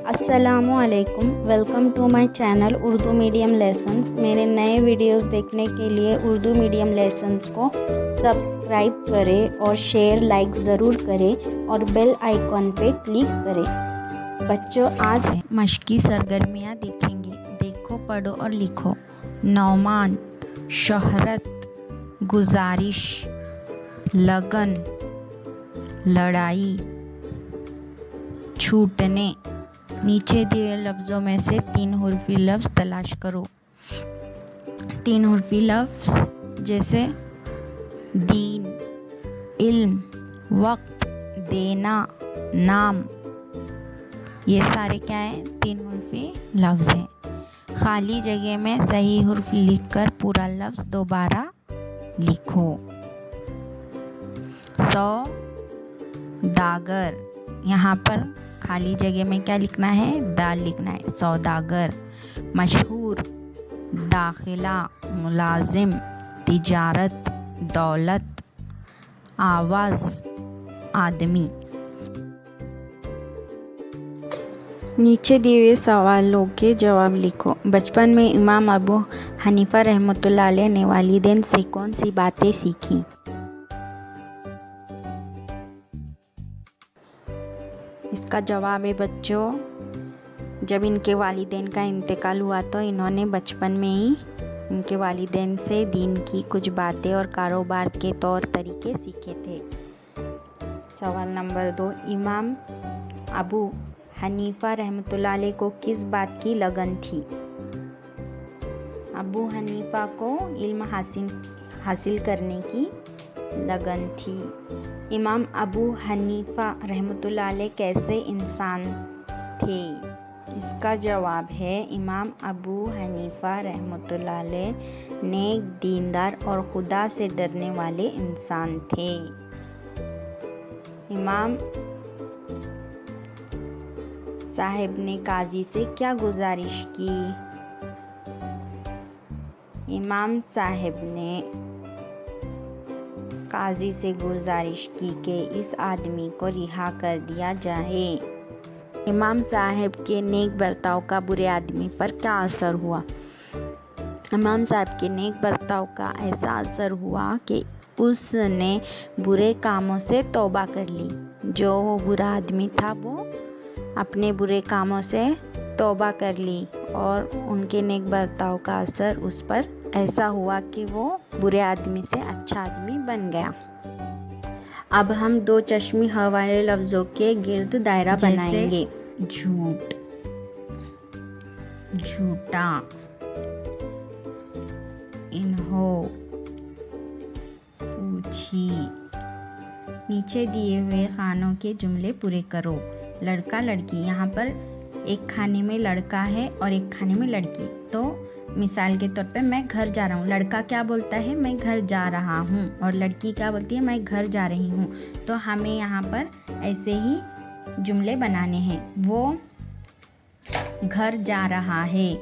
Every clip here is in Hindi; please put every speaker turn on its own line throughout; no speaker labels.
अस्सलामुअलैकुम, welcome to my channel Urdu medium lessons. मेरे नए वीडियोस देखने के लिए उर्दू मीडियम लेसन्स को सब्सक्राइब करें और शेयर लाइक ज़रूर करें और बेल आइकॉन पे क्लिक करें। बच्चों, आज
मश्की सरगर्मियाँ देखेंगे। देखो, पढ़ो और लिखो। नौमान, शोहरत, गुजारिश, लगन, लड़ाई, छूटने। नीचे दिए लफ्ज़ों में से 3 हुर्फी लफ्ज़ तलाश करो। 3 हुर्फी लफ्ज़ जैसे दीन, इल्म, वक्त, देना, नाम। ये सारे क्या हैं? 3 हुर्फी लफ्ज़ हैं। खाली जगह में सही हुर्फ लिखकर पूरा लफ्ज़ दोबारा लिखो। सौदागर, यहाँ पर खाली जगह में क्या लिखना है? दाल लिखना है। सौदागर। मशहूर, दाखिला, मुलाजिम, तिजारत, दौलत, आवाज़, आदमी। नीचे दिए हुए सवालों के जवाब लिखो। बचपन में इमाम अबू हनीफा रहमतुल्लाह अलैह ने वालिदैन से कौन सी बातें सीखी? इसका जवाब है बच्चों, जब इनके वालिदैन का इंतकाल हुआ तो इन्होंने बचपन में ही इनके वालिदैन से दीन की कुछ बातें और कारोबार के तौर तरीके सीखे थे। सवाल नंबर 2, इमाम अबू हनीफा रहमतुल्लाह अलैह को किस बात की लगन थी? अबू हनीफा को इल्म हासिल करने की लगन थी। इमाम अबू हनीफा रहमतुल्लाह अलैह कैसे इंसान थे? इसका जवाब है इमाम अबू हनीफा रहमतुल्लाह अलैह नेक, दीनदार और खुदा से डरने वाले इंसान थे। इमाम साहब ने काजी से क्या गुजारिश की? इमाम साहब ने काजी से गुजारिश की कि इस आदमी को रिहा कर दिया जाए। इमाम साहब के नेक बर्ताव का बुरे आदमी पर क्या असर हुआ? इमाम साहब के नेक बर्ताव का ऐसा असर हुआ कि उसने बुरे कामों से तौबा कर ली। जो वो बुरा आदमी था वो अपने बुरे कामों से तौबा कर ली और उनके नेक बर्ताव का असर उस पर ऐसा हुआ कि वो बुरे आदमी से अच्छा आदमी बन गया। अब हम 2 चश्मी ह वाले लफ्ज़ों के गिर्द दायरा बनाएंगे। झूठ, झूठा, इन्हो, पूछी। नीचे दिए हुए खानों के जुमले पूरे करो। लड़का, लड़की। यहाँ पर एक खाने में लड़का है और एक खाने में लड़की। तो मिसाल के तौर पे मैं घर जा रहा हूँ। लड़का क्या बोलता है? मैं घर जा रहा हूँ। और लड़की क्या बोलती है? मैं घर जा रही हूँ। तो हमें यहाँ पर ऐसे ही जुमले बनाने हैं। वो घर जा रहा है,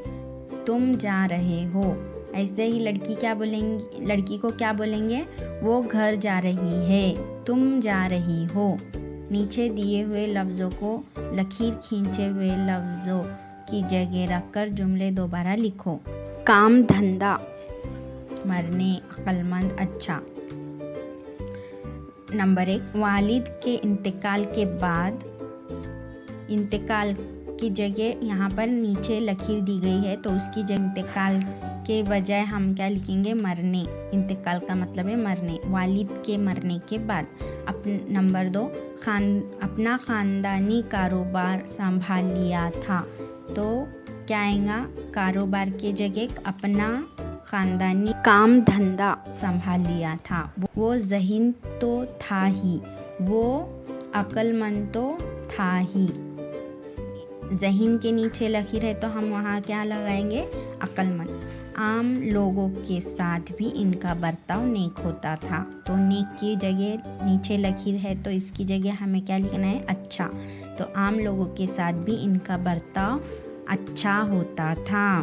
तुम जा रहे हो। ऐसे ही लड़की क्या बोलेंगी? लड़की को क्या बोलेंगे? वो घर जा रही है, तुम जा रही हो। नीचे दिए हुए लफ्ज़ों को लकीर खींचे हुए लफ्ज़ों की जगह रखकर जुमले दोबारा लिखो। काम धंधा, मरने, अक्लमंद, अच्छा। नंबर 1, वालिद के इंतकाल के बाद, इंतकाल की जगह यहाँ पर नीचे लकीर दी गई है तो उसकी जगह इंतकाल के बजाय हम क्या लिखेंगे? मरने। इंतकाल का मतलब है मरने। वालिद के मरने के बाद। नंबर 2, अपना ख़ानदानी कारोबार संभाल लिया था। तो क्या आएगा? कारोबार के जगह अपना ख़ानदानी काम धंधा संभाल लिया था। वो ज़हीन तो था ही, वो अक्लमंद तो था ही। ज़हीन के नीचे लकीर है तो हम वहाँ क्या लगाएंगे? अक्लमंद। आम लोगों के साथ भी इनका बर्ताव नेक होता था। तो नेक की जगह नीचे लकीर है तो इसकी जगह हमें क्या लिखना है? अच्छा। तो आम लोगों के साथ भी इनका बर्ताव अच्छा होता था।